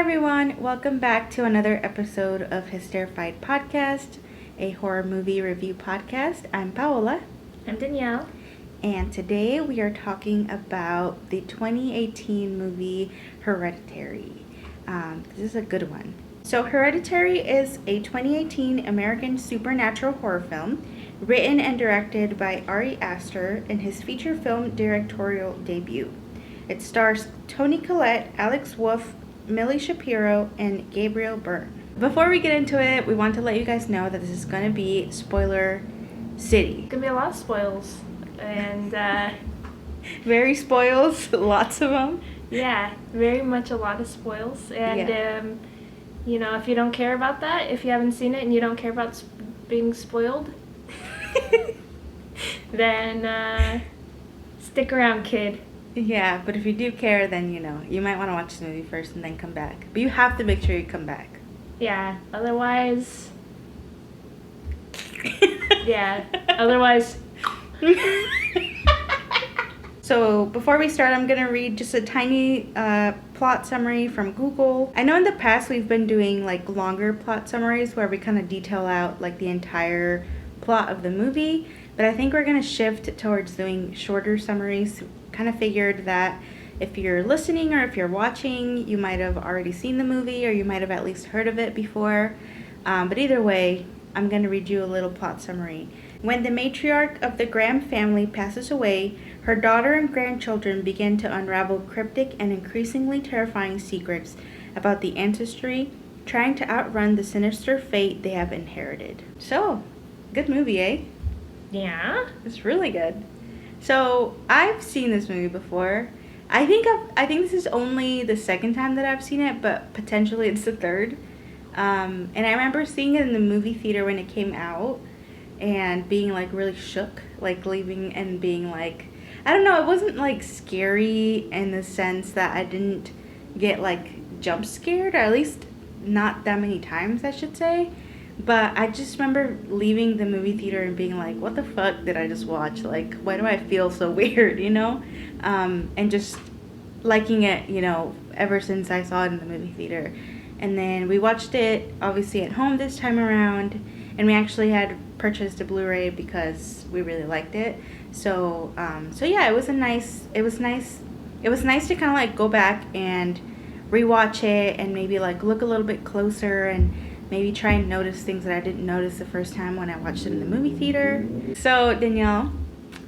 everyone, welcome back to another episode of Hysterrified Podcast, a horror movie review podcast. I'm Paola. I'm Danielle. And today we are talking about the 2018 movie Hereditary. This is a good one. So Hereditary is a 2018 American supernatural horror film written and directed by Ari Aster in his feature film directorial debut. It stars Toni Collette, Alex Wolff, Millie Shapiro, and Gabriel Byrne. Before we get into it, we want to let you guys know that this is going to be spoiler city. It's going to be a lot of spoils. And, very spoils, lots of them. Yeah, very much a lot of spoils. And, you know, if you don't care about that, if you haven't seen it and you don't care about being spoiled, then stick around, kid. Yeah, but if you do care, then, you know, you might want to watch the movie first and then come back. But you have to make sure you come back. Yeah, otherwise... otherwise... So, before we start, I'm going to read just a tiny plot summary from Google. I know in the past we've been doing, like, longer plot summaries where we kind of detail out, like, the entire plot of the movie. But I think we're going to shift towards doing shorter summaries. Kind of figured that if you're listening or if you're watching, you might have already seen the movie or you might have at least heard of it before. But either way, I'm going to read you a little plot summary. When the matriarch of the Graham family passes away, her daughter and grandchildren begin to unravel cryptic and increasingly terrifying secrets about the ancestry, trying to outrun the sinister fate they have inherited. So, good movie, eh? Yeah? It's really good. So, I've seen this movie before. I think this is only the second time that I've seen it, but potentially it's the third. And I remember seeing it in the movie theater when it came out and being, like, really shook, like, leaving and being, like, I don't know, it wasn't, like, scary in the sense that I didn't get, like, jump scared, or at least not that many times, I should say. But I just remember leaving the movie theater and being like, what the fuck did I just watch? Like, why do I feel so weird, you know? And just liking it, you know, ever since I saw it in the movie theater. And then we watched it, obviously, at home this time around. And we actually had purchased a Blu-ray because we really liked it. So yeah, it was nice to kind of, like, go back and rewatch it and maybe, like, look a little bit closer and maybe try and notice things that I didn't notice the first time when I watched it in the movie theater. So, Danielle,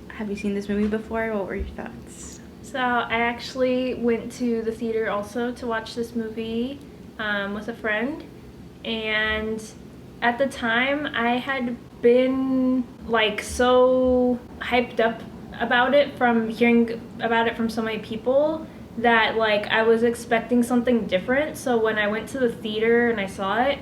have you seen this movie before? What were your thoughts? So, I actually went to the theater also to watch this movie with a friend. And at the time, I had been, like, so hyped up about it from hearing about it from so many people that, like, I was expecting something different. So when I went to the theater and I saw it,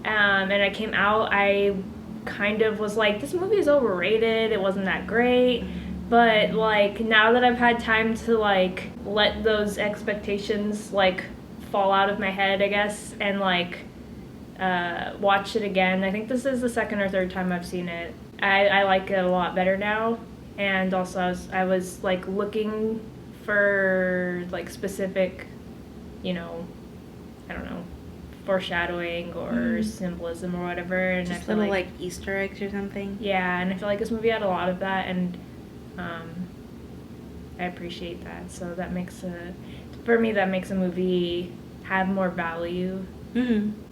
and I came out, I kind of was like, this movie is overrated, it wasn't that great. But, like, now that I've had time to, like, let those expectations, like, fall out of my head, I guess, and, like, watch it again. I think this is the second or third time I've seen it. I like it a lot better now. And also I was like, looking for, like, specific, you know, I don't know, foreshadowing or symbolism or whatever, and just I feel little like Easter eggs or something. Yeah, and I feel like this movie had a lot of that, and I appreciate that. So that makes for me that makes a movie have more value.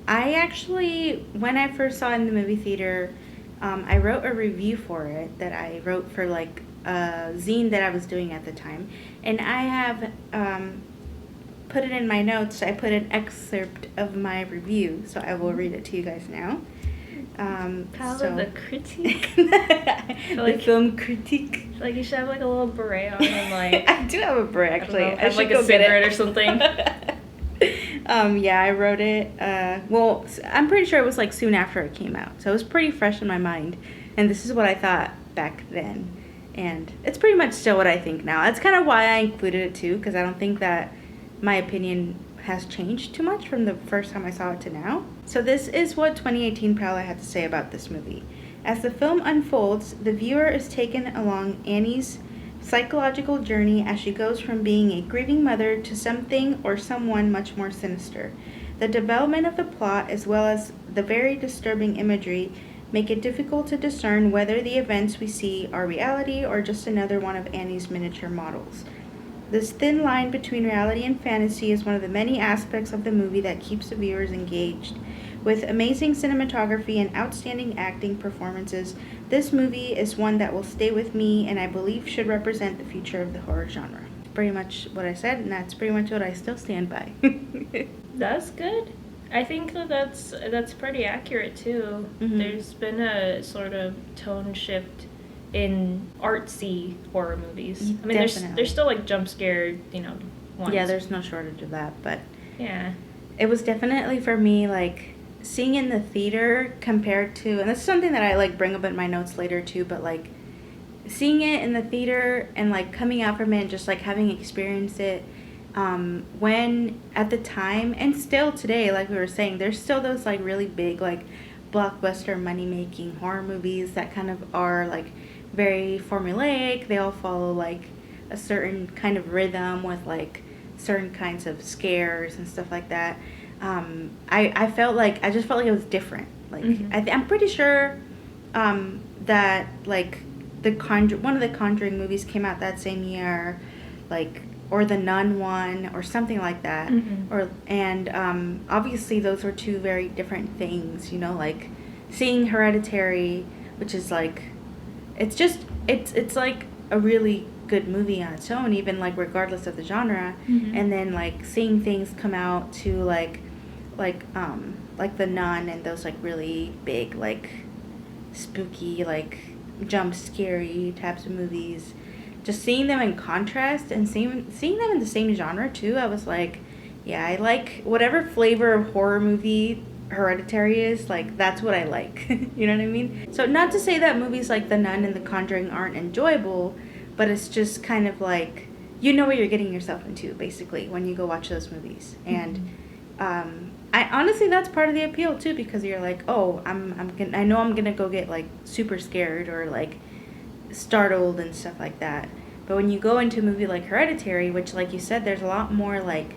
I actually, when I first saw it in the movie theater, I wrote a review for it that I wrote for, like, a zine that I was doing at the time, and I have put it in my notes. I put an excerpt of my review, so I will read it to you guys now. The critique. The film critique. Like, you should have, like, a little beret on and, like... I do have a beret, actually. I have, like, a cigarette or something. Yeah, I wrote it. Well, I'm pretty sure it was, like, soon after it came out, so it was pretty fresh in my mind. And this is what I thought back then, and it's pretty much still what I think now. That's kind of why I included it too, because I don't think that my opinion has changed too much from the first time I saw it to now. So this is what 2018 Paola had to say about this movie. As the film unfolds, the viewer is taken along Annie's psychological journey as she goes from being a grieving mother to something or someone much more sinister. The development of the plot, as well as the very disturbing imagery, make it difficult to discern whether the events we see are reality or just another one of Annie's miniature models. This thin line between reality and fantasy is one of the many aspects of the movie that keeps the viewers engaged. With amazing cinematography and outstanding acting performances, this movie is one that will stay with me and I believe should represent the future of the horror genre. Pretty much what I said, and that's pretty much what I still stand by. That's good. I think that's pretty accurate too. Mm-hmm. There's been a sort of tone shift in artsy horror movies. I mean, there's still like jump scared, ones. Yeah, there's no shortage of that, but yeah, it was definitely for me like seeing in the theater compared to, and this is something that I like bring up in my notes later too, but like seeing it in the theater and like coming out from it and just like having experienced it when at the time and still today, like we were saying, there's still those like really big like blockbuster money making horror movies that kind of are like very formulaic. They all follow like a certain kind of rhythm with like certain kinds of scares and stuff like that. I just felt like it was different. Like I'm pretty sure that like one of the Conjuring movies came out that same year, like, or the Nun one or something like that. Obviously those were two very different things, like seeing Hereditary, which is like it's like a really good movie on its own, even like regardless of the genre, and then like seeing things come out to like the Nun and those like really big like spooky like jump scary types of movies, just seeing them in contrast and seeing them in the same genre too, I was like, yeah, I like whatever flavor of horror movie Hereditary is, like that's what I like. You know what I mean? So not to say that movies like The Nun and The Conjuring aren't enjoyable, but it's just kind of like you know what you're getting yourself into basically when you go watch those movies. And I honestly, that's part of the appeal too, because you're like, oh, I know I'm gonna go get like super scared or like startled and stuff like that. But when you go into a movie like Hereditary, which like you said, there's a lot more like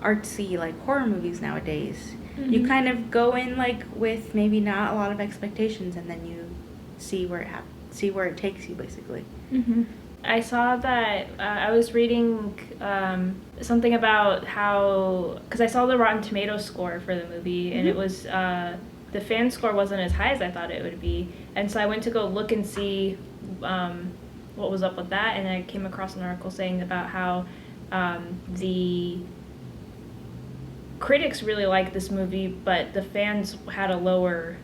artsy like horror movies nowadays. You kind of go in like with maybe not a lot of expectations, and then you see where it takes you basically. I saw that I was reading something about how, because I saw the Rotten Tomatoes score for the movie, and it was the fan score wasn't as high as I thought it would be, and so I went to go look and see what was up with that, and I came across an article saying about how the critics really liked this movie, but the fans had a lower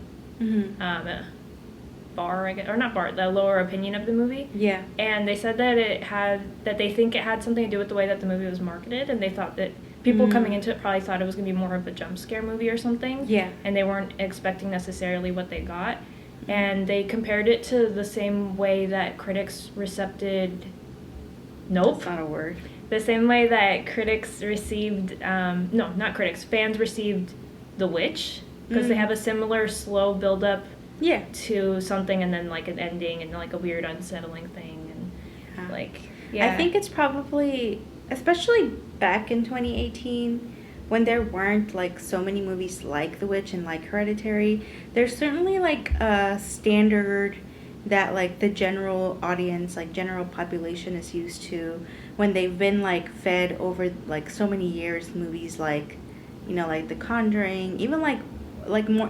bar, I guess, or not bar, the lower opinion of the movie. Yeah. And they said that they think it had something to do with the way that the movie was marketed, and they thought that people coming into it probably thought it was going to be more of a jump scare movie or something. Yeah. And they weren't expecting necessarily what they got. And they compared it to the same way that critics received Nope. That's not a word. The same way that critics received, not critics, fans received The Witch, because they have a similar slow build-up to something, and then like an ending and like a weird unsettling thing, and I think it's probably, especially back in 2018, when there weren't like so many movies like The Witch and like Hereditary, there's certainly like a standard that like the general audience, like general population is used to when they've been like fed over like so many years movies like, like The Conjuring, even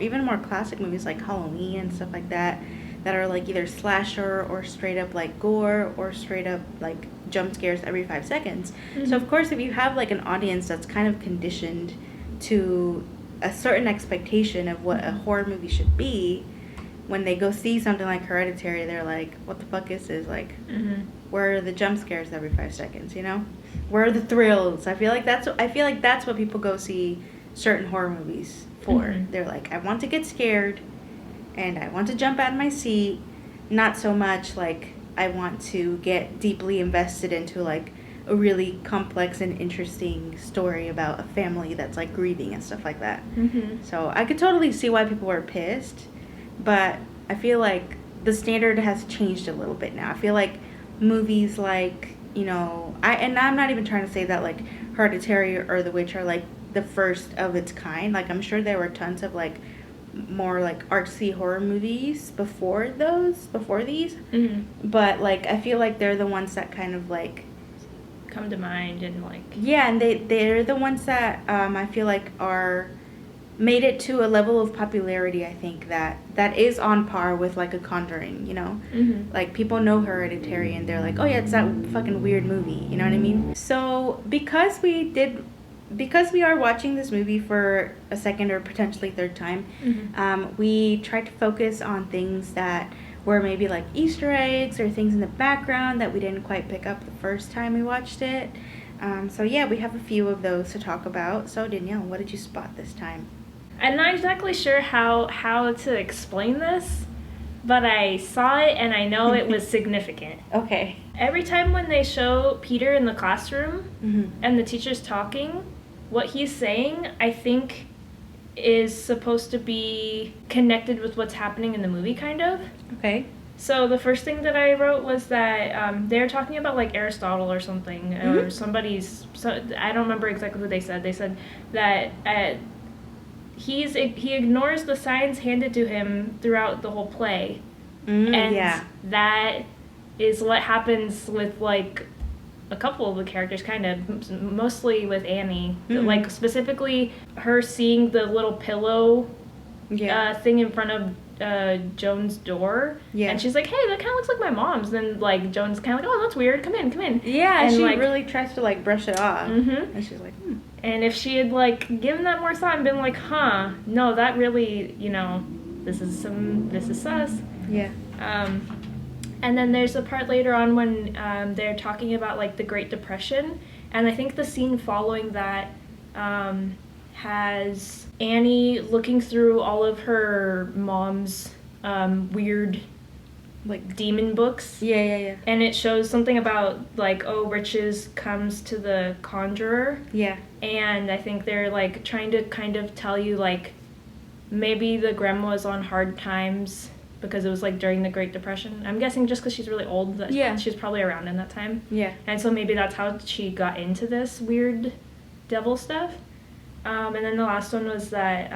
even more classic movies like Halloween and stuff like that are like either slasher or straight up like gore or straight up like jump scares every 5 seconds. So of course if you have like an audience that's kind of conditioned to a certain expectation of what a horror movie should be, when they go see something like Hereditary, they're like, what the fuck is this? Like, where are the jump scares every 5 seconds, Where are the thrills? I feel like that's what people go see certain horror movies for. They're like, I want to get scared, and I want to jump out of my seat, not so much like I want to get deeply invested into like a really complex and interesting story about a family that's like grieving and stuff like that. So I could totally see why people were pissed, but I feel like the standard has changed a little bit now. I feel like movies like, you know, I'm not even trying to say that like Hereditary or The Witch are like the first of its kind. Like I'm sure there were tons of like more like artsy horror movies before these. Mm-hmm. But like I feel like they're the ones that kind of like come to mind and like and they're the ones that I feel like are made it to a level of popularity, I think, that is on par with like a Conjuring, you know? Mm-hmm. Like people know Hereditary and they're like, oh yeah, it's that fucking weird movie, you know what I mean? So because we are watching this movie for a second or potentially third time, Mm-hmm. we tried to focus on things that were maybe like Easter eggs or things in the background that we didn't quite pick up the first time we watched it. So yeah, we have a few of those to talk about. So Danielle, what did you spot this time? I'm not exactly sure how to explain this, but I saw it and I know it was significant. Okay. Every time when they show Peter in the classroom Mm-hmm. and the teacher's talking, what he's saying, I think, is supposed to be connected with what's happening in the movie, kind of. Okay. So the first thing that I wrote was that they're talking about like Aristotle or something, or somebody's. So I don't remember exactly what they said. They said that he ignores the signs handed to him throughout the whole play, and that is what happens with like a couple of the characters, kind of mostly with Annie, like specifically her seeing the little pillow thing in front of Joan's door, and she's like, hey, that kind of looks like my mom's. Then like Joan's kind of like, oh, that's weird, come in. Yeah, and she like, really tries to like brush it off, and she's like, And if she had like given that more thought and been like, no, that really, you know, this is sus. Yeah. And then there's a part later on when they're talking about like the Great Depression, and I think the scene following that has Annie looking through all of her mom's weird like demon books. Yeah. And it shows something about like, oh, riches comes to the conjurer. Yeah. And I think they're like trying to kind of tell you like maybe the grandma was on hard times because it was like during the Great Depression. I'm guessing just because she's really old that she's probably around in that time. Yeah. And so maybe that's how she got into this weird devil stuff. And then the last one was that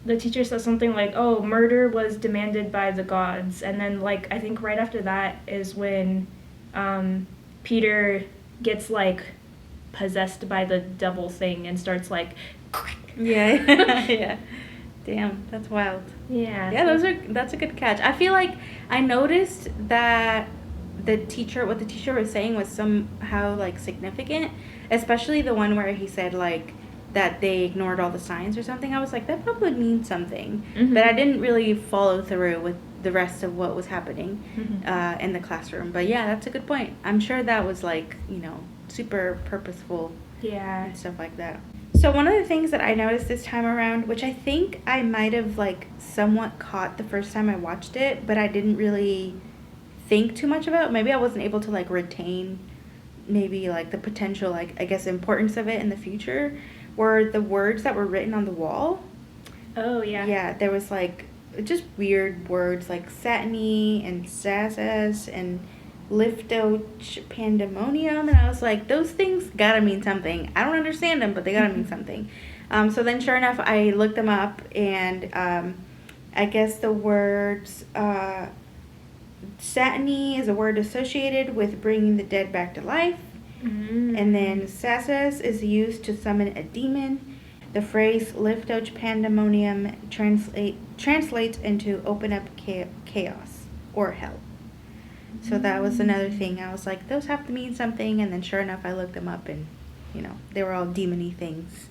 the teacher says something like, oh, murder was demanded by the gods. And then like I think right after that is when Peter gets like possessed by the devil thing and starts like yeah. Damn, that's wild. Yeah, that's a good catch. I feel like I noticed that what the teacher was saying was somehow like significant, especially the one where he said like that they ignored all the signs or something. I was like, that probably means something, but I didn't really follow through with the rest of what was happening in the classroom. But yeah, that's a good point. I'm sure that was like, you know, super purposeful and stuff like that. So one of the things that I noticed this time around, which I think I might have like somewhat caught the first time I watched it, but I didn't really think too much about, maybe I wasn't able to like retain maybe like the potential like I guess importance of it in the future, were the words that were written on the wall. Oh yeah. Yeah, there was like just weird words like satiny and sassas and liftoch pandemonium, and I was like, those things gotta mean something. I don't understand them, but they gotta mean something. So then sure enough I looked them up, and I guess the words satiny is a word associated with bringing the dead back to life, and then sassas is used to summon a demon. The phrase liftoch pandemonium translates into open up chaos or hell. So that was another thing. I was like, those have to mean something. And then sure enough, I looked them up, and, you know, they were all demon-y things.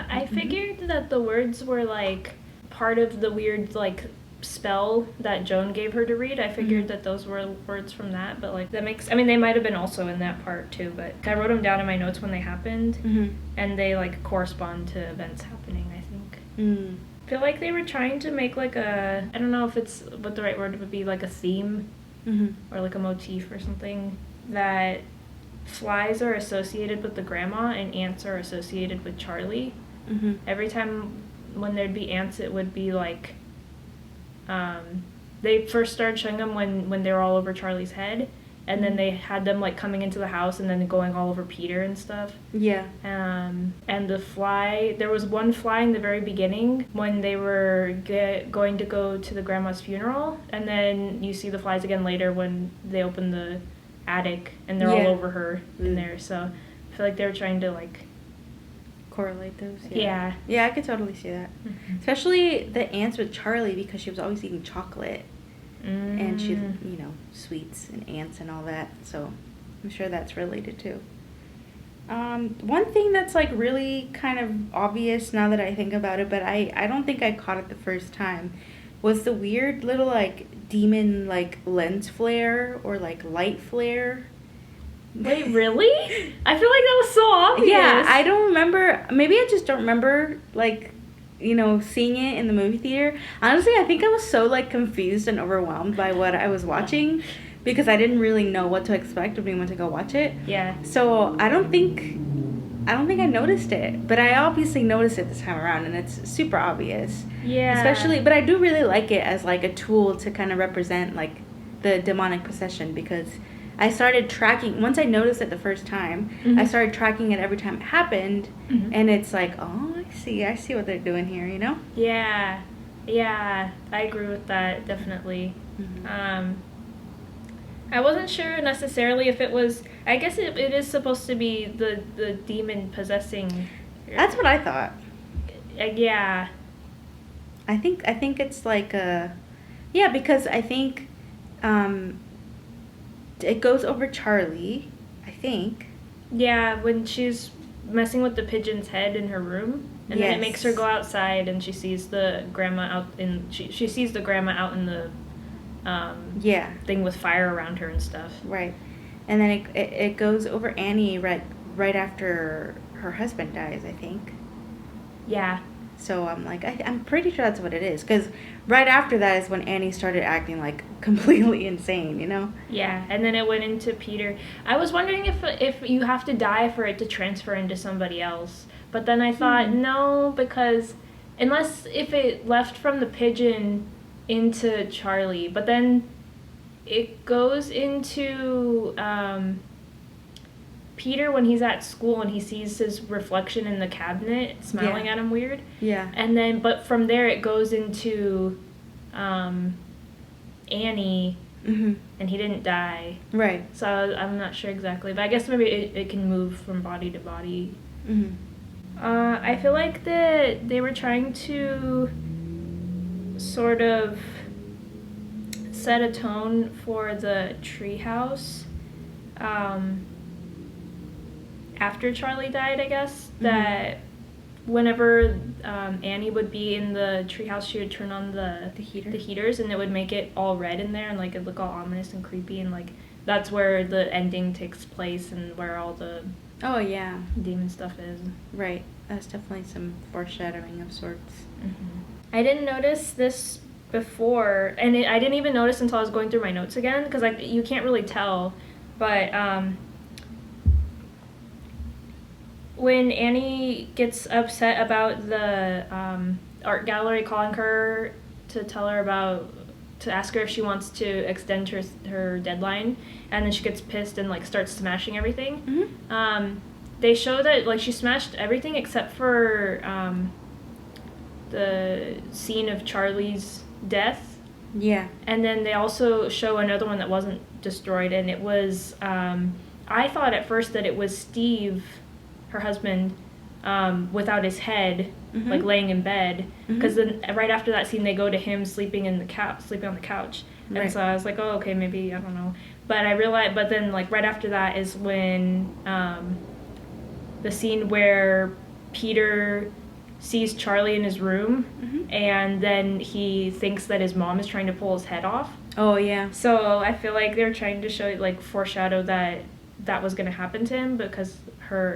I figured that the words were, like, part of the weird, like, spell that Joan gave her to read. I figured that those were words from that. But, like, that makes... I mean, they might have been also in that part, too. But I wrote them down in my notes when they happened. And they, like, correspond to events happening, I think. I feel like they were trying to make, like, a... I don't know if it's what the right word would be, like, a theme. Or like a motif or something, that flies are associated with the grandma and ants are associated with Charlie. Every time when there'd be ants, it would be like they first started showing them when they were all over Charlie's head, and then they had them like coming into the house and then going all over Peter and stuff. Yeah. And the fly, there was one fly in the very beginning when they were going to go to the grandma's funeral, and then you see the flies again later when they open the attic and they're all over her in there. So I feel like they were trying to like correlate those. Yeah. Yeah, I could totally see that. Mm-hmm. Especially the ants with Charlie, because she was always eating chocolate. And she, you know, sweets and ants and all that. So I'm sure that's related too. One thing that's like really kind of obvious now that I think about it, but I don't think I caught it the first time, was the weird little like demon like lens flare or like light flare. Wait, really? I feel like that was so obvious. Yeah, I don't remember. Maybe I just don't remember like, you know, seeing it in the movie theater. Honestly, I think I was so like confused and overwhelmed by what I was watching because I didn't really know what to expect when we went to go watch it. Yeah. So I don't think I noticed it, but I obviously noticed it this time around, and it's super obvious. Yeah. Especially, but I do really like it as like a tool to kind of represent like the demonic possession, because I started tracking, once I noticed it the first time, I started tracking it every time it happened, and it's like, oh, I see what they're doing here, you know? Yeah, I agree with that, definitely. I wasn't sure necessarily if it was, I guess it is supposed to be the demon possessing. That's what I thought. Yeah. I think it's like because I think, it goes over Charlie, I think. Yeah, when she's messing with the pigeon's head in her room, and then it makes her go outside, and she sees the grandma out in she sees the grandma out in the thing with fire around her and stuff. Right, and then it goes over Annie right after her husband dies, I think. Yeah. So I'm like, I'm pretty sure that's what it is, because right after that is when Annie started acting like completely insane, you know? Yeah, and then it went into Peter. I was wondering if you have to die for it to transfer into somebody else, but then I thought no, because if it left from the pigeon into Charlie, but then it goes into Peter when he's at school and he sees his reflection in the cabinet smiling at him weird. Yeah. And then, but from there it goes into Annie, and he didn't die. Right. So I'm not sure exactly, but I guess maybe it can move from body to body. I feel like that they were trying to sort of set a tone for the treehouse. After Charlie died, I guess, that whenever Annie would be in the treehouse, she would turn on the heaters, and it would make it all red in there, and like it'd look all ominous and creepy, and like that's where the ending takes place and where all the demon stuff is. Right, that's definitely some foreshadowing of sorts. I didn't notice this before, and I didn't even notice until I was going through my notes again, because like you can't really tell, but when Annie gets upset about the art gallery calling her to ask her if she wants to extend her deadline, and then she gets pissed and like starts smashing everything. They show that like she smashed everything except for the scene of Charlie's death. Yeah. And then they also show another one that wasn't destroyed, and it was I thought at first that it was Steve, her husband, without his head, like laying in bed, because then right after that scene they go to him sleeping on the couch, and so I was like, oh, okay, maybe, I don't know, but I realized, but then like right after that is when the scene where Peter sees Charlie in his room, and then he thinks that his mom is trying to pull his head off. Oh yeah. So I feel like they were trying to show, like, foreshadow that was going to happen to him, because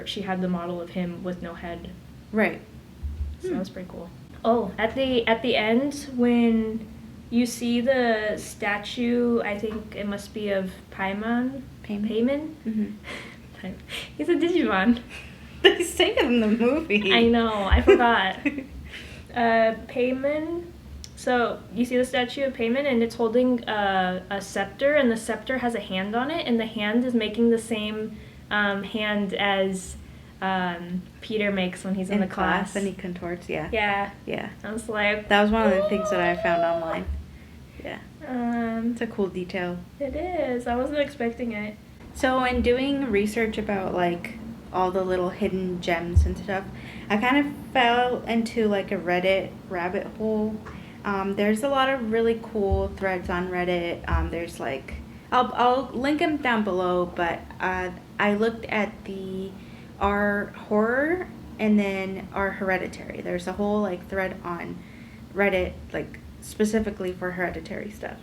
she had the model of him with no head. Right. So that was pretty cool. Oh, at the end, when you see the statue, I think it must be of Paimon. He's a Digimon. They say it in the movie. I know, I forgot. Paimon, So you see the statue of Payment, and it's holding a scepter, and the scepter has a hand on it, and the hand is making the same hand as Peter makes when he's in the class. And he contorts, yeah. Yeah. I was like... That was one of the things that I found online. Yeah. It's a cool detail. It is. I wasn't expecting it. So in doing research about, like, all the little hidden gems and stuff, I kind of fell into, like, a Reddit rabbit hole. There's a lot of really cool threads on Reddit. There's, like... I'll link them down below, but I looked at our horror and then our Hereditary. There's a whole, like, thread on Reddit, like, specifically for Hereditary stuff.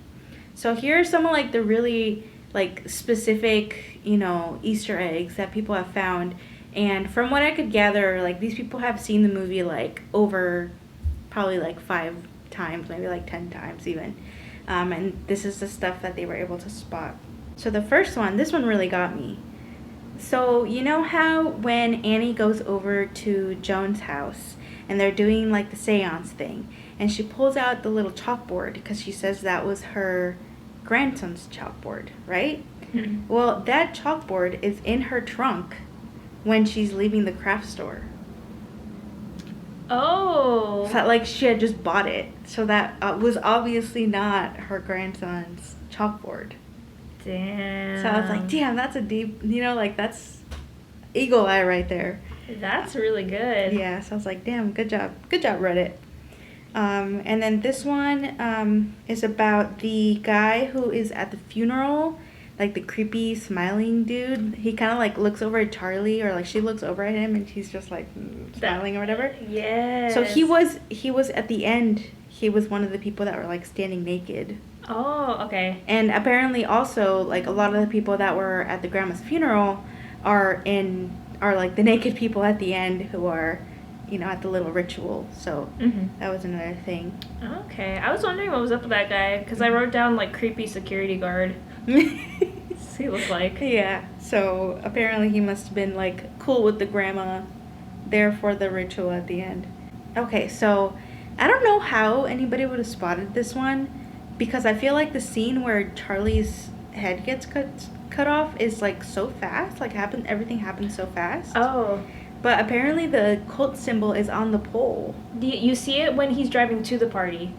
So here are some of, like, the really, like, specific, you know, Easter eggs that people have found. And from what I could gather, like, these people have seen the movie, like, over probably, like, 5 times, maybe, like, 10 times even. And this is the stuff that they were able to spot. So the first one, this one really got me. So you know how when Annie goes over to Joan's house and they're doing, like, the seance thing, and she pulls out the little chalkboard because she says that was her grandson's chalkboard, right? Mm-hmm. Well, that chalkboard is in her trunk when she's leaving the craft store. Oh. So, like, she had just bought it. So that was obviously not her grandson's chalkboard. Damn. So I was like, damn, that's a deep, you know, like, that's eagle eye right there. That's really good. Yeah, so I was like, damn, good job. Good job, Reddit. And then this one is about the guy who is at the funeral, like the creepy smiling dude. He kind of, like, looks over at Charlie, or, like, she looks over at him and he's just, like, smiling or whatever. Yes. So he was at the end, he was one of the people that were, like, standing naked. Oh, okay. And apparently also, like, a lot of the people that were at the grandma's funeral are like the naked people at the end who are, you know, at the little ritual. So that was another thing. Okay. I was wondering what was up with that guy, because I wrote down, like, creepy security guard. He looked like. Yeah. So apparently he must have been, like, cool with the grandma there for the ritual at the end. Okay, so I don't know how anybody would have spotted this one, because I feel like the scene where Charlie's head gets cut off is, like, so fast. Like, everything happens so fast. Oh. But apparently the cult symbol is on the pole. You see it when he's driving to the party.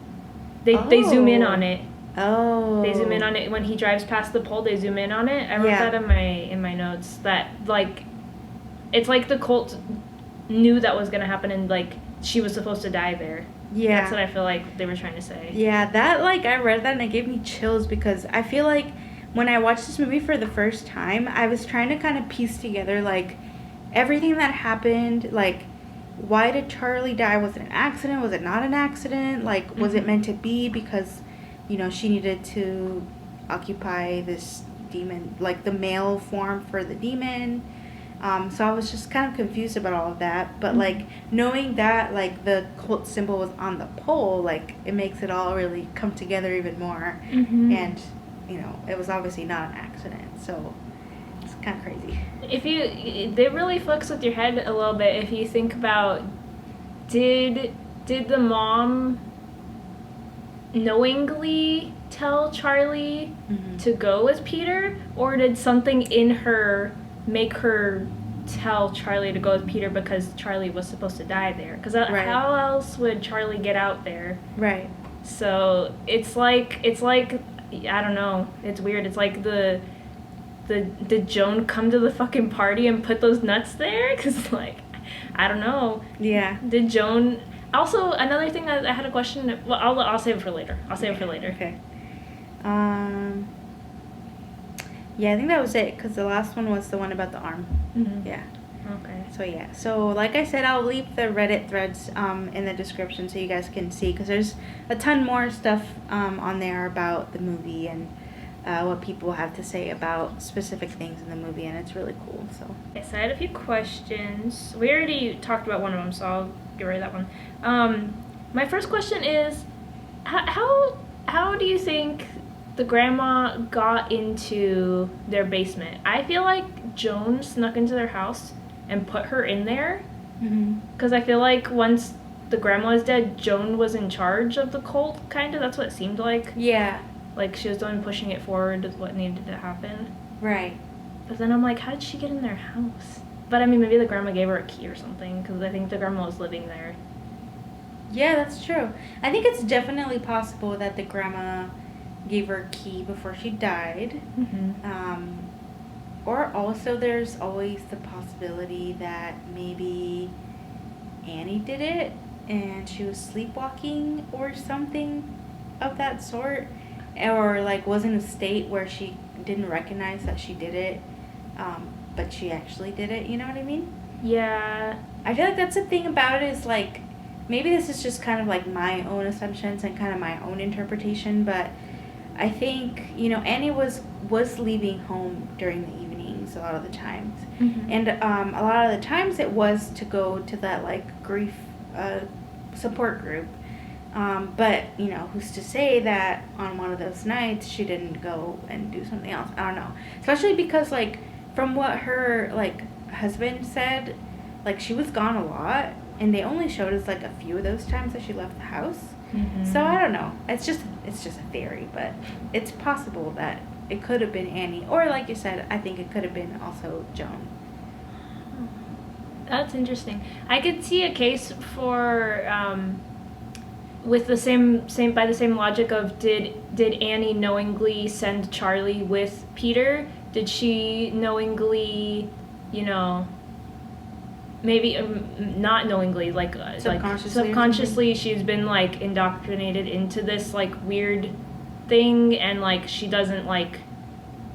They zoom in on it. Oh. They zoom in on it when he drives past the pole. They zoom in on it. I wrote that in my notes. That, like, it's like the cult knew that was gonna happen, and, like, she was supposed to die there. Yeah. That's what I feel like they were trying to say. Yeah, that, like, I read that and it gave me chills, because I feel like when I watched this movie for the first time, I was trying to kind of piece together, like, everything that happened. Like, why did Charlie die? Was it an accident? Was it not an accident? Like, was it meant to be because, you know, she needed to occupy this demon, like, the male form for the demon? So I was just kind of confused about all of that. But, like, knowing that, like, the cult symbol was on the pole, like, it makes it all really come together even more. And, you know, it was obviously not an accident. So it's kind of crazy. They really fucks with your head a little bit if you think about, did the mom knowingly tell Charlie to go with Peter, or did something in her make her tell Charlie to go with Peter because Charlie was supposed to die there? Because how else would Charlie get out there? Right. So it's like I don't know. It's weird. It's like did Joan come to the fucking party and put those nuts there? Because, like, I don't know. Yeah. Did Joan... Also, another thing I had a question... Well, I'll save it for later. Okay. Yeah, I think that was it, because the last one was the one about the arm. Yeah. Okay. So, yeah. So, like I said, I'll leave the Reddit threads in the description so you guys can see, because there's a ton more stuff on there about the movie and what people have to say about specific things in the movie, and it's really cool. So I had a few questions. We already talked about one of them, so I'll get rid of that one. My first question is, how do you think the grandma got into their basement? I feel like Joan snuck into their house and put her in there, because I feel like once the grandma is dead, Joan was in charge of the cult, kind of. That's what it seemed like. Yeah. Like, she was the one pushing it forward with what needed to happen. Right. But then I'm like, how did she get in their house? But, I mean, maybe the grandma gave her a key or something, because I think the grandma was living there. Yeah, that's true. I think it's definitely possible that the grandma gave her a key before she died. Mm-hmm. Or also there's always the possibility that maybe Annie did it and she was sleepwalking or something of that sort. Or, like, was in a state where she didn't recognize that she did it, but she actually did it, you know what I mean? Yeah. I feel like that's the thing about it is, like, maybe this is just kind of, like, my own assumptions and kind of my own interpretation, but I think, you know, Annie was leaving home during the evenings a lot of the times. Mm-hmm. And a lot of the times it was to go to that, like, grief support group. But, you know, who's to say that on one of those nights she didn't go and do something else? I don't know. Especially because, like, from what her, like, husband said, like, she was gone a lot, and they only showed us, like, a few of those times that she left the house. Mm-hmm. So, I don't know. It's just a theory, but it's possible that it could have been Annie. Or, like you said, I think it could have been also Joan. That's interesting. I could see a case for... with the same by the same logic of did Annie knowingly send Charlie with Peter? Did she knowingly, you know, maybe not knowingly, like subconsciously she's been, like, indoctrinated into this, like, weird thing, and, like, she doesn't, like,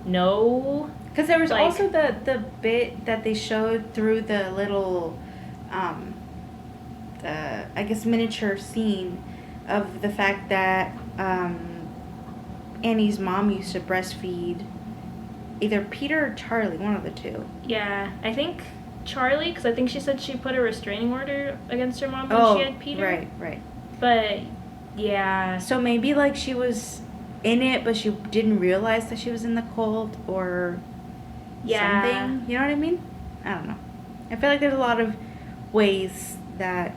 know. Because there was, like, also the bit that they showed through the little I guess miniature scene of the fact that Annie's mom used to breastfeed either Peter or Charlie, one of the two. Yeah, I think Charlie, because I think she said she put a restraining order against her mom when she had Peter. Right. But, yeah. So maybe, like, she was in it, but she didn't realize that she was in the cult or something. You know what I mean? I don't know. I feel like there's a lot of ways that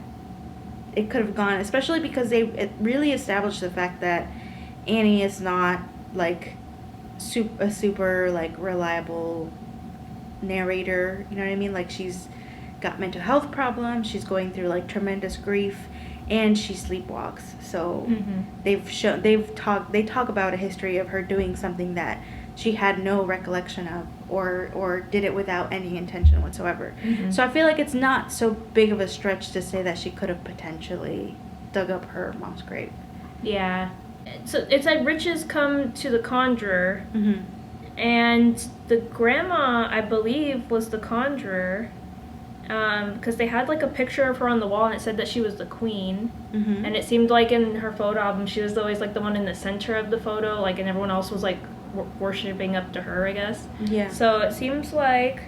it could have gone, especially because it really established the fact that Annie is not, like, a super, like, reliable narrator, you know what I mean? Like, she's got mental health problems, she's going through, like, tremendous grief, and she sleepwalks. So Mm-hmm. they talk about a history of her doing something that she had no recollection of, or did it without any intention whatsoever. Mm-hmm. So I feel like it's not so big of a stretch to say that she could have potentially dug up her mom's grave. Yeah. So it said riches come to the conjurer, Mm-hmm. and the grandma, I believe, was the conjurer, because they had, like, a picture of her on the wall, and it said that she was the queen. Mm-hmm. And it seemed like in her photo album she was always, like, the one in the center of the photo, like, and everyone else was, like, worshipping up to her, I guess. Yeah. So it seems like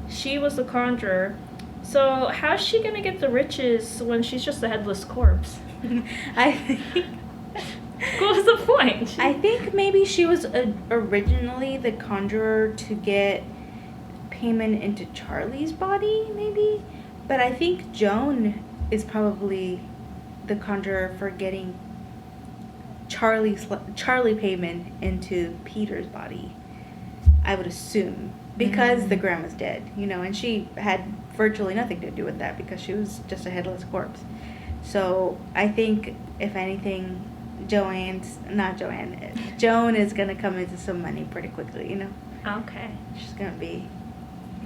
she was the conjurer. So how's she gonna get the riches when she's just a headless corpse? I think What was the point? I think maybe she was originally the conjurer to get payment into Charlie's body, maybe. But I think Joan is probably the conjurer for getting Charlie payment into Peter's body, I would assume. Because the grandma's dead, you know, and she had virtually nothing to do with that because she was just a headless corpse. So I think, if anything, Joan is going to come into some money pretty quickly, you know? Okay. She's going to be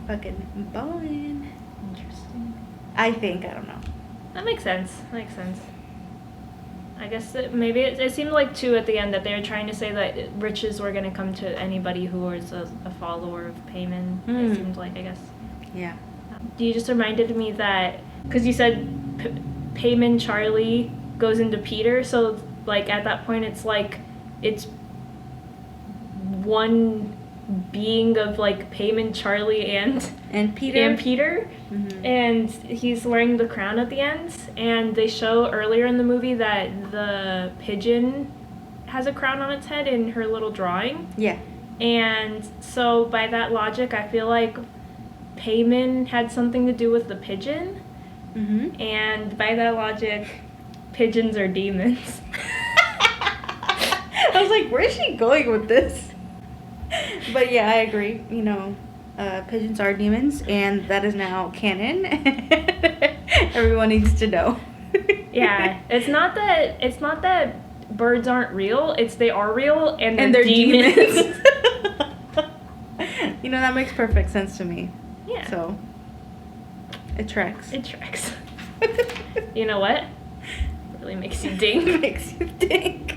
fucking balling. Interesting. I think, I don't know. That makes sense. I guess maybe it seemed like, too, at the end that they were trying to say that riches were going to come to anybody who was a follower of Payman. It seemed like, I guess. Yeah. You just reminded me that, because you said Payman Charlie goes into Peter, so, like, at that point it's like it's one being of, like, Payman, Charlie, and Peter. Mm-hmm. And he's wearing the crown at the end, and they show earlier in the movie that the pigeon has a crown on its head in her little drawing. Yeah. And so by that logic, I feel like Payman had something to do with the pigeon, Mm-hmm. And by that logic, pigeons are demons. I was like, where's she going with this? But yeah, I agree. You know, pigeons are demons, and that is now canon. Everyone needs to know. Yeah, it's not that birds aren't real. It's they are real, and they're demons. You know, that makes perfect sense to me. Yeah. So, it tracks. It tracks. You know what? It really makes you think. It makes you think.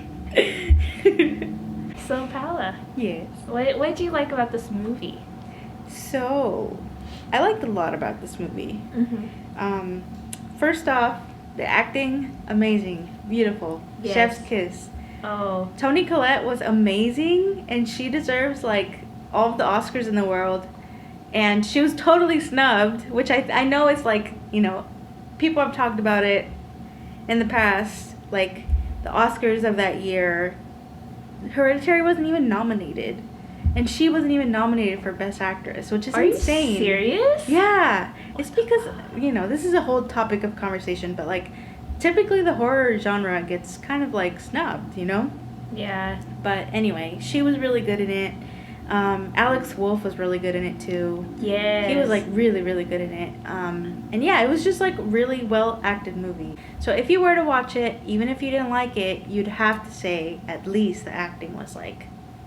So, Paola. Yes. What did you like about this movie? So, I liked a lot about this movie. Mm-hmm. First off, the acting, amazing, beautiful, Yes. chef's kiss. Oh. Toni Collette was amazing, and she deserves like all of the Oscars in the world. And she was totally snubbed, which I know it's like, you know, people have talked about it in the past, like the Oscars of that year. Hereditary wasn't even nominated, and she wasn't even nominated for Best Actress, which is insane. Are you serious? Yeah, it's because, you know, this is a whole topic of conversation, but like typically the horror genre gets kind of like snubbed, you know? Yeah. But anyway, she was really good in it. Alex Wolff was really good in it too. Yes. He was like really, really good in it. And yeah, it was just like really well acted movie. So if you were to watch it, even if you didn't like it, you'd have to say at least the acting was like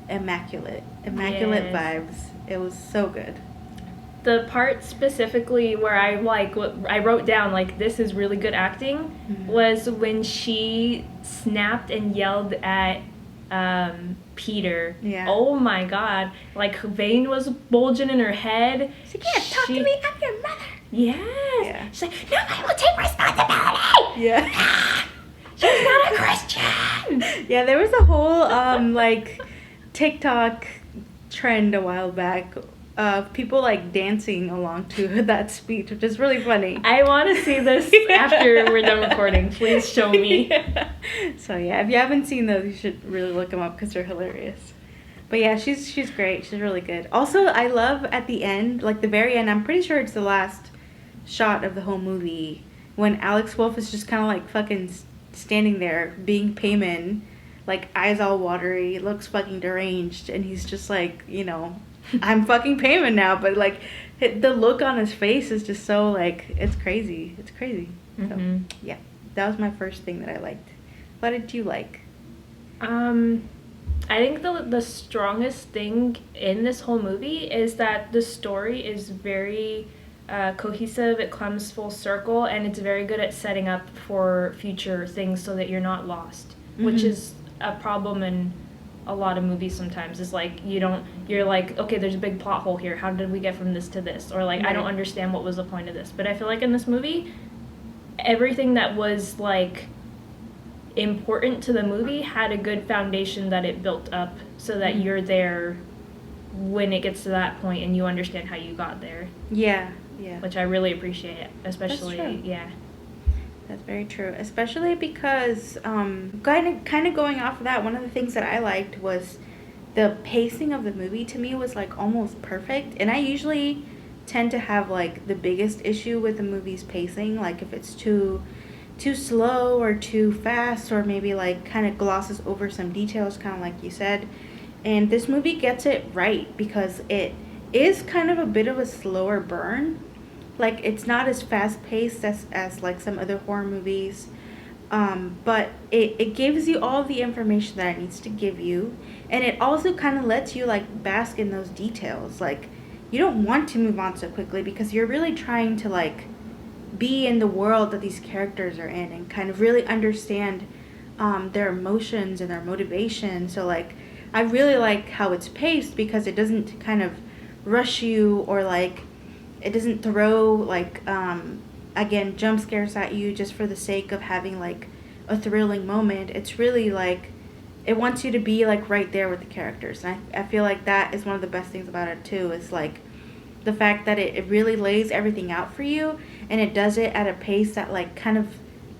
immaculate Yes. vibes. It was so good. The part specifically where I wrote down like this is really good acting was when she snapped and yelled at Peter. Yeah. Oh my god. Like her vein was bulging in her head. She can't talk to me. I'm your mother. Yes. Yeah. She's like, no, I will take responsibility. Yeah. She's not a Christian. Yeah, there was a whole like TikTok trend a while back of people like dancing along to that speech, which is really funny. I want to see this after we're done recording. Please show me. Yeah. So yeah, if you haven't seen those, you should really look them up because they're hilarious. But yeah, she's great. She's really good. Also, I love at the end, like the very end, I'm pretty sure it's the last shot of the whole movie, when Alex Wolff is just kind of like fucking standing there being Payman, like eyes all watery, looks fucking deranged, and he's just like, you know, I'm fucking Payman now, but like the look on his face is just so like, it's crazy. It's crazy. Mm-hmm. So yeah, that was my first thing that I liked. What did you like? I think the strongest thing in this whole movie is that the story is very cohesive. It comes full circle, and it's very good at setting up for future things so that you're not lost, which is a problem in a lot of movies sometimes. Is like you're like, okay, there's a big plot hole here. How did we get from this to this? Or like, I don't understand what was the point of this. But I feel like in this movie, everything that was like important to the movie had a good foundation that it built up so that you're there when it gets to that point and you understand how you got there. Yeah. Which I really appreciate, especially. That's true. Yeah. That's very true, especially because kind of going off of that, one of the things that I liked was the pacing of the movie. To me was like almost perfect, and I usually tend to have like the biggest issue with the movie's pacing, like if it's too slow or too fast, or maybe like kind of glosses over some details, kind of like you said. And this movie gets it right because it is kind of a bit of a slower burn. Like, it's not as fast-paced as like some other horror movies, but it gives you all the information that it needs to give you, and it also kind of lets you like bask in those details. Like, you don't want to move on so quickly because you're really trying to like be in the world that these characters are in and kind of really understand their emotions and their motivation. So like, I really like how it's paced because it doesn't kind of rush you, or like it doesn't throw like again jump scares at you just for the sake of having like a thrilling moment. It's really like it wants you to be like right there with the characters, and I feel like that is one of the best things about it too, is like the fact that it really lays everything out for you, and it does it at a pace that like kind of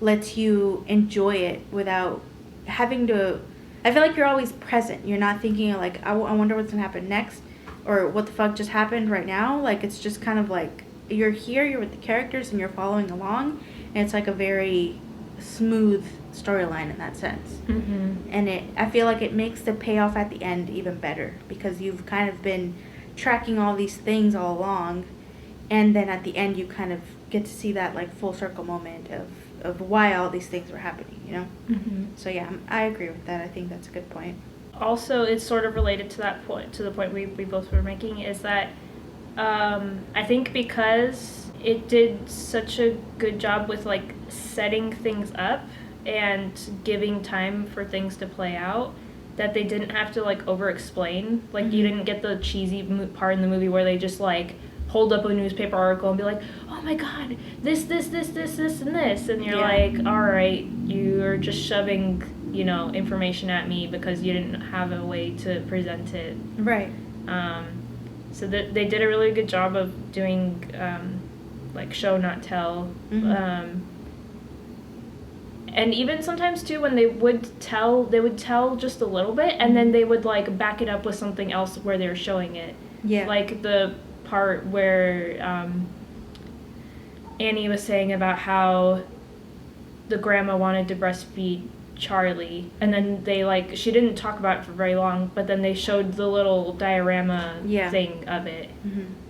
lets you enjoy it without having to. I feel like you're always present. You're not thinking like, I wonder what's gonna happen next, or what the fuck just happened right now. Like, it's just kind of like you're here, you're with the characters, and you're following along, and it's like a very smooth storyline in that sense. And I feel like it makes the payoff at the end even better, because you've kind of been tracking all these things all along, and then at the end you kind of get to see that like full circle moment of why all these things were happening, you know? So yeah, I agree with that. I think that's a good point. Also, it's sort of related to that point, to the point we both were making, is that I think because it did such a good job with like setting things up and giving time for things to play out, that they didn't have to like over explain. Like you didn't get the cheesy part in the movie where they just like hold up a newspaper article and be like, oh my god, this, and this, and you're like, alright, you're just shoving, you know, information at me because you didn't have a way to present it. Right. So that they did a really good job of doing like show not tell. And even sometimes too, when they would tell just a little bit, and then they would like back it up with something else where they were showing it. Yeah. Like the part where Annie was saying about how the grandma wanted to breastfeed Charlie, and then they like, she didn't talk about it for very long, but then they showed the little diorama thing of it.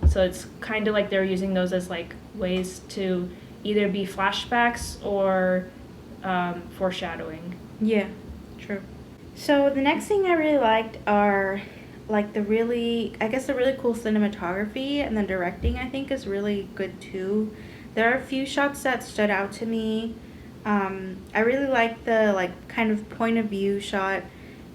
So it's kind of like they're using those as like ways to either be flashbacks or foreshadowing. Yeah, true. So the next thing I really liked are like the really cool cinematography, and the directing I think is really good too. There are a few shots that stood out to me. I really like the like kind of point of view shot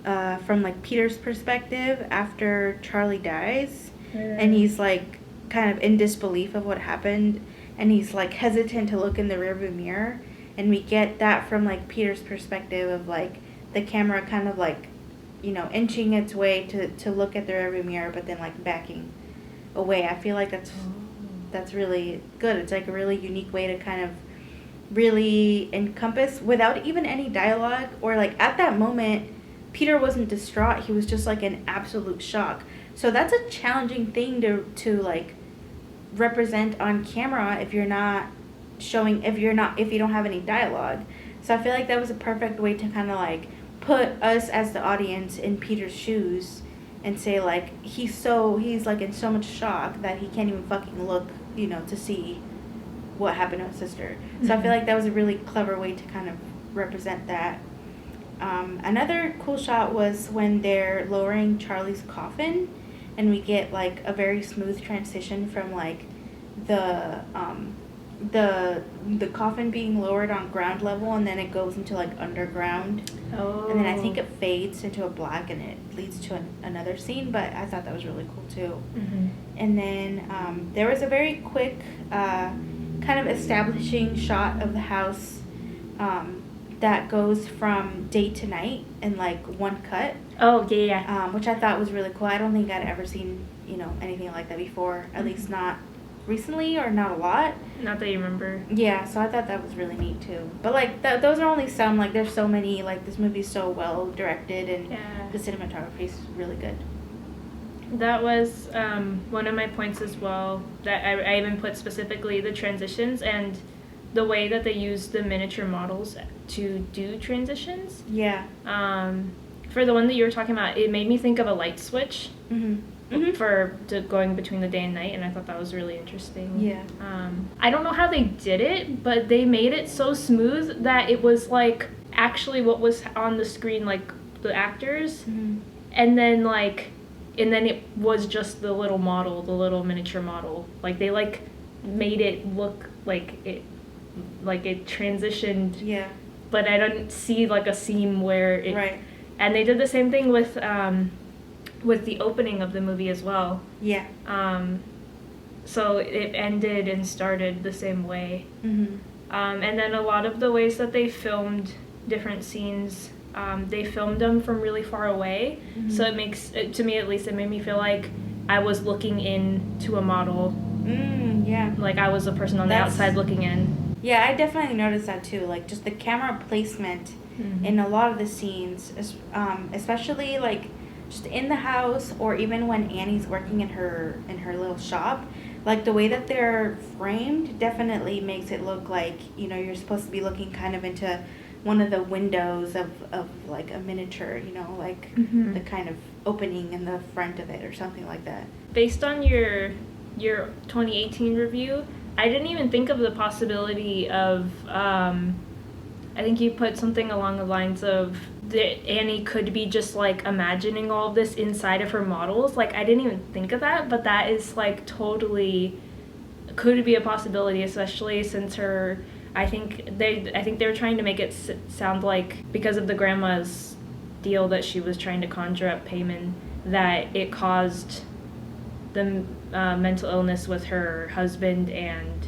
from like Peter's perspective after Charlie dies, and he's like kind of in disbelief of what happened, and he's like hesitant to look in the rearview mirror, and we get that from like Peter's perspective of like the camera kind of like, you know, inching its way to look at the rearview mirror, but then like backing away. I feel like that's really good. It's like a really unique way to kind of really encompass without even any dialogue, or like at that moment Peter wasn't distraught, he was just like in absolute shock. So that's a challenging thing to like represent on camera if you don't have any dialogue. So I feel like that was a perfect way to kind of like put us as the audience in Peter's shoes and say like he's like in so much shock that he can't even fucking look, you know, to see what happened to his sister. So I feel like that was a really clever way to kind of represent that. Another cool shot was when they're lowering Charlie's coffin, and we get like a very smooth transition from like the coffin being lowered on ground level, and then it goes into like underground. And then I think it fades into a black, and it leads to another scene, but I thought that was really cool too. And then there was a very quick kind of establishing shot of the house that goes from day to night in like one cut. Which I thought was really cool. I don't think I'd ever seen, you know, anything like that before, at least not recently, or not a lot. Not that you remember. Yeah, so I thought that was really neat too. But like those are only some, like there's so many, like this movie's so well directed, and the cinematography is really good. That was one of my points as well, that I even put specifically the transitions and the way that they use the miniature models to do transitions. Yeah. For the one that you were talking about, it made me think of a light switch for going between the day and night, and I thought that was really interesting. Yeah. I don't know how they did it, but they made it so smooth that it was like actually what was on the screen, like the actors, and then it was just the little model, the little miniature model. Like they like made it look like it transitioned. Yeah. But I didn't see like a seam where it. Right. And they did the same thing with the opening of the movie as well. Yeah. So it ended and started the same way. And then a lot of the ways that they filmed different scenes, they filmed them from really far away. So it makes, to me at least, it made me feel like I was looking into a model. Yeah. Like I was a person on the outside looking in. Yeah, I definitely noticed that too. Like just the camera placement in a lot of the scenes, especially like just in the house, or even when Annie's working in her little shop. like the way that they're framed definitely makes it look like, you know, you're supposed to be looking kind of into one of the windows of like a miniature, you know, like the kind of opening in the front of it or something like that. Based on your 2018 review, I didn't even think of the possibility of, I think you put something along the lines of that Annie could be just like imagining all of this inside of her models. Like, I didn't even think of that, but that is like totally could be a possibility, especially since her, I think they were trying to make it sound like because of the grandma's deal that she was trying to conjure up payment, that it caused the mental illness with her husband and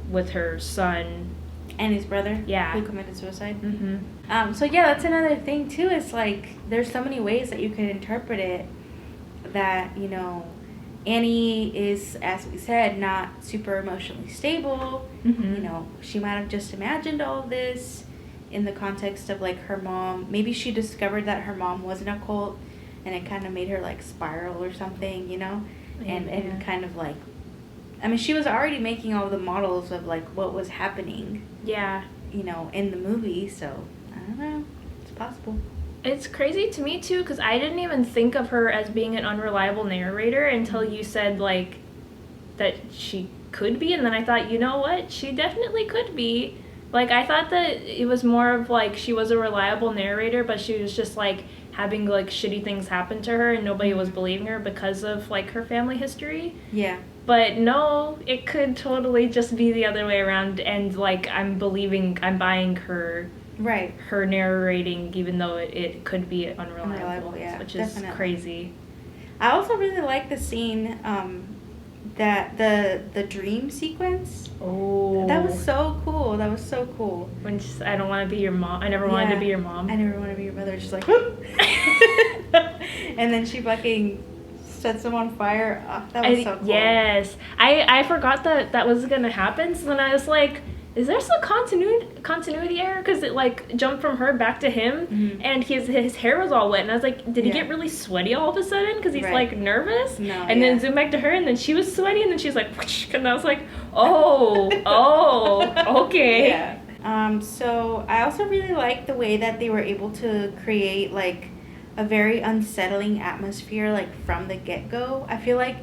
with her son. And his brother? Yeah. Who committed suicide? So yeah, that's another thing too, is like, there's so many ways that you can interpret it that, you know, Annie is, as we said, not super emotionally stable. You know, she might have just imagined all of this in the context of like her mom. Maybe she discovered that her mom was in a cult and it kind of made her like spiral or something, you know? And kind of like, I mean, she was already making all the models of like what was happening. Yeah. You know, in the movie, so I don't know. It's possible. It's crazy to me too, because I didn't even think of her as being an unreliable narrator until you said like that she could be, and then I thought, you know what, she definitely could be. Like, I thought that it was more of like she was a reliable narrator, but she was just like having like shitty things happen to her and nobody was believing her because of like her family history. Yeah. But no, it could totally just be the other way around, and like I'm buying her. Right. Her narrating, even though it could be unreliable, yeah, which definitely. is crazy. I also really like the scene that the dream sequence. Oh. That was so cool. That was so cool. When she's, I don't want to be your mom. I never wanted to be your mom. I never want to be your mother. She's like, whoop. And then she fucking sets him on fire. Oh, that was so cool. Yes. I forgot that was going to happen. So then I was like, is there some continuity error? Because it like jumped from her back to him, and his hair was all wet, and I was like, did he get really sweaty all of a sudden? Because he's like nervous. No. And then zoom back to her, and then she was sweaty, and then she's like, whoosh, and I was like, oh, okay. Yeah. So I also really like the way that they were able to create like a very unsettling atmosphere like from the get-go. I feel like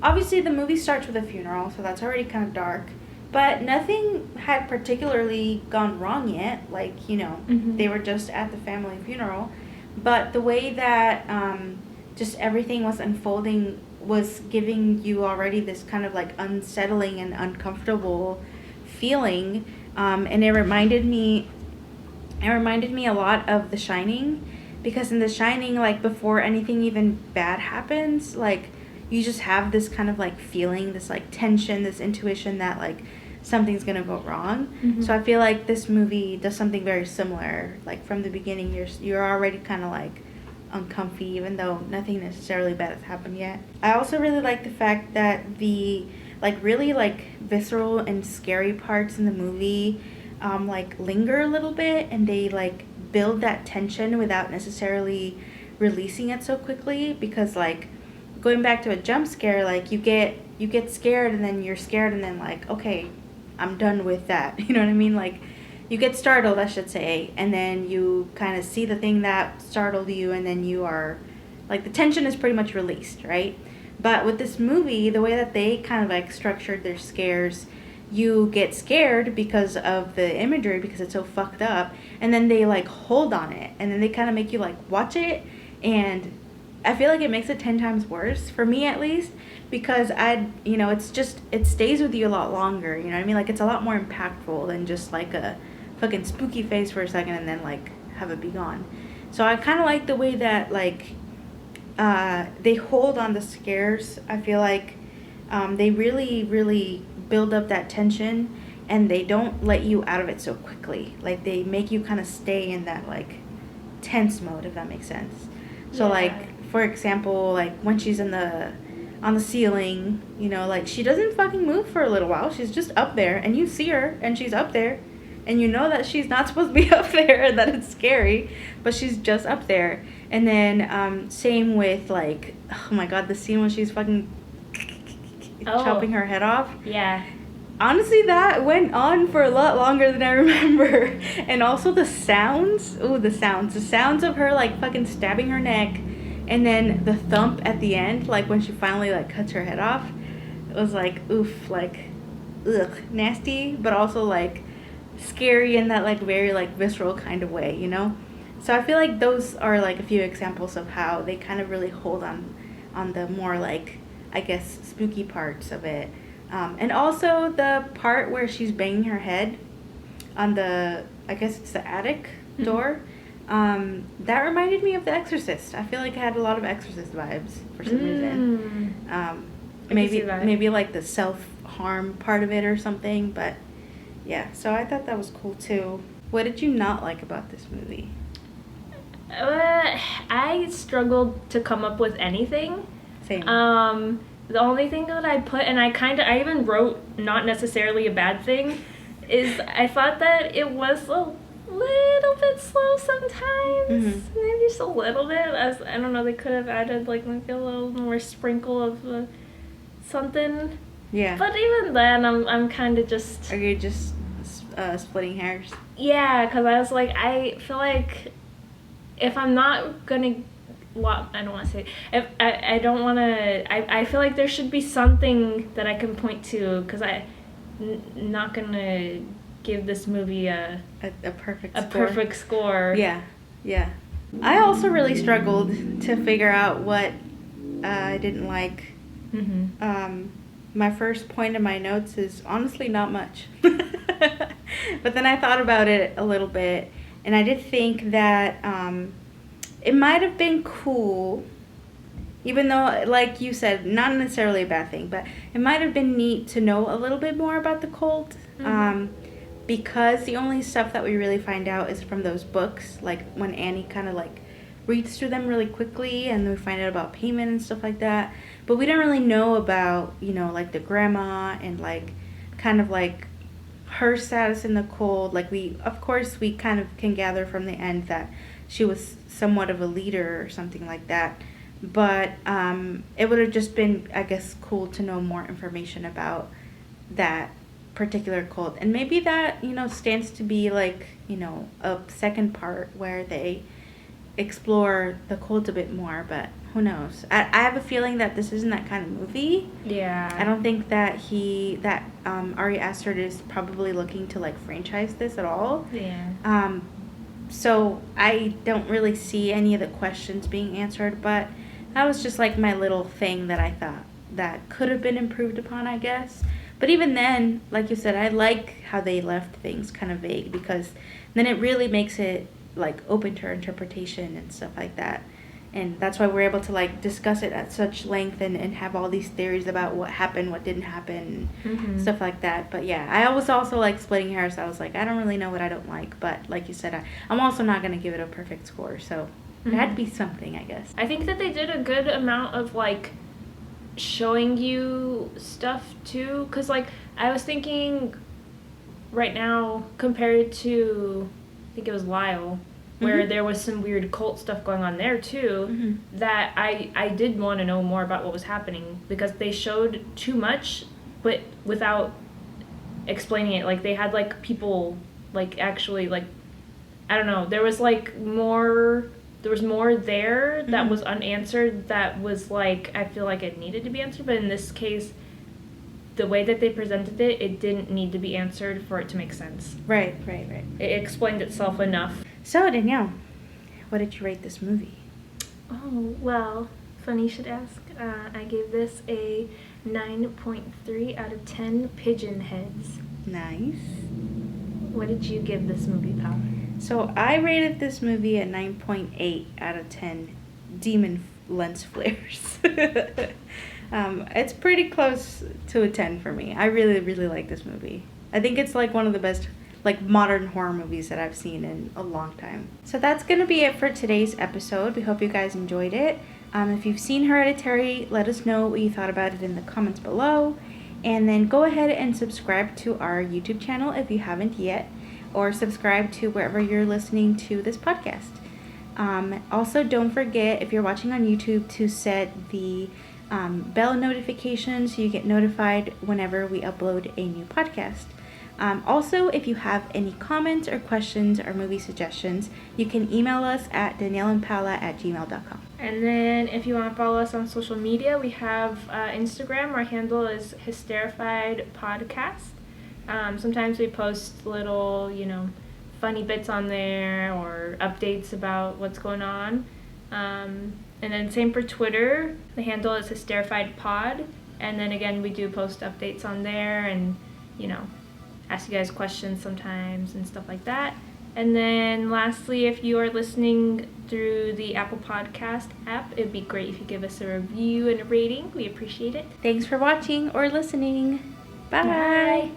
obviously the movie starts with a funeral, so that's already kind of dark. But nothing had particularly gone wrong yet. Like, you know, they were just at the family funeral. But the way that just everything was unfolding was giving you already this kind of like unsettling and uncomfortable feeling. And it reminded me a lot of The Shining. Because in The Shining, like before anything even bad happens, like you just have this kind of like feeling, this like tension, this intuition that like something's gonna go wrong. So I feel like this movie does something very similar. Like from the beginning, you're already kind of like uncomfy, even though nothing necessarily bad has happened yet. I also really like the fact that the like really like visceral and scary parts in the movie like linger a little bit, and they like build that tension without necessarily releasing it so quickly. Because like going back to a jump scare, like you get scared and then you're scared and then like, okay, I'm done with that. You know what I mean? Like you get startled, I should say, and then you kind of see the thing that startled you, and then you are like, the tension is pretty much released, right? But with this movie, the way that they kind of like structured their scares, you get scared because of the imagery, because it's so fucked up, and then they like hold on it, and then they kind of make you like watch it, and I feel like it makes it 10 times worse, for me at least, because it stays with you a lot longer, you know what I mean? Like it's a lot more impactful than just like a fucking spooky face for a second and then like have it be gone. So I kind of like the way that like they hold on the scares. I feel like they really, really build up that tension, and they don't let you out of it so quickly. Like they make you kind of stay in that like tense mode, if that makes sense. So like, for example, like when she's on the ceiling, you know, like she doesn't fucking move for a little while. She's just up there, and you see her, and she's up there, and you know that she's not supposed to be up there and that it's scary, but she's just up there. And then same with like, oh my god, the scene when she's fucking chopping her head off. Yeah. Honestly, that went on for a lot longer than I remember. And also the sounds. Ooh, the sounds. The sounds of her, like, fucking stabbing her neck. And then the thump at the end, like, when she finally, like, cuts her head off. It was like, oof, like, ugh, nasty. But also, like, scary in that, like, very, like, visceral kind of way, you know? So I feel like those are, like, a few examples of how they kind of really hold on the more, like, I guess, spooky parts of it. And also the part where she's banging her head on the, I guess it's the attic door. That reminded me of The Exorcist. I feel like it had a lot of Exorcist vibes for some reason. Maybe like the self-harm part of it or something. But yeah, so I thought that was cool too. What did you not like about this movie? I struggled to come up with anything. Same. The only thing that I put, and I even wrote not necessarily a bad thing, is I thought that it was a little bit slow sometimes. Maybe just a little bit. I don't know, they could have added like maybe a little more sprinkle of something. Yeah. But even then, I'm kind of just... Are you just splitting hairs? Yeah, because I was like, I feel like if I'm not gonna... Well, I don't want to say... I don't want to... I feel like there should be something that I can point to, because I'm not going to give this movie a perfect score. Yeah, yeah. I also really struggled to figure out what I didn't like. My first point in my notes is honestly not much. But then I thought about it a little bit, and I did think that... it might have been cool, even though, like you said, not necessarily a bad thing, but it might have been neat to know a little bit more about the cult, because the only stuff that we really find out is from those books, like when Annie kind of like reads through them really quickly, and we find out about payment and stuff like that, but we don't really know about, you know, like the grandma and like kind of like her status in the cult. Like of course we kind of can gather from the end that she was somewhat of a leader or something like that. But it would have just been, I guess, cool to know more information about that particular cult. And maybe that, you know, stands to be like, you know, a second part where they explore the cult a bit more. But who knows? I have a feeling that this isn't that kind of movie. Yeah. I don't think that Ari Aster is probably looking to like franchise this at all. Yeah. So I don't really see any of the questions being answered, but that was just like my little thing that I thought that could have been improved upon, I guess. But even then, like you said, I like how they left things kind of vague, because then it really makes it like open to interpretation and stuff like that. And that's why we're able to like discuss it at such length and have all these theories about what happened, what didn't happen, stuff like that. But yeah, I was also like splitting hairs. I was like, I don't really know what I don't like. But like you said, I'm also not going to give it a perfect score. So it had to be something, I guess. I think that they did a good amount of like showing you stuff too. Because like I was thinking right now compared to, I think it was Lyle, where there was some weird cult stuff going on there too, that I did want to know more about what was happening, because they showed too much but without explaining it. Like they had like people like actually like, I don't know, there was more there that was unanswered, that was like, I feel like it needed to be answered, but in this case the way that they presented it, it didn't need to be answered for it to make sense. Right. It explained itself enough. So, Danielle, what did you rate this movie? Oh, well, funny you should ask. I gave this a 9.3 out of 10 pigeon heads. Nice. What did you give this movie, Paola? So, I rated this movie a 9.8 out of 10 demon lens flares. It's pretty close to a 10 for me. I really, really like this movie. I think it's like one of the best like modern horror movies that I've seen in a long time. So that's gonna be it for today's episode. We hope you guys enjoyed it. If you've seen Hereditary, let us know what you thought about it in the comments below, and then go ahead and subscribe to our YouTube channel if you haven't yet, or subscribe to wherever you're listening to this podcast. Also, don't forget, if you're watching on YouTube, to set the bell notification so you get notified whenever we upload a new podcast. Also, if you have any comments or questions or movie suggestions, you can email us at danielleandpaola@gmail.com. And then if you want to follow us on social media, we have Instagram. Our handle is hysterrifiedpodcast. Sometimes we post little, funny bits on there or updates about what's going on. And then same for Twitter. The handle is hysterrifiedpod. And then again, we do post updates on there and, ask you guys questions sometimes and stuff like that. And then lastly, if you are listening through the Apple Podcast app, it'd be great if you give us a review and a rating. We appreciate it. Thanks for watching or listening. Bye. Bye.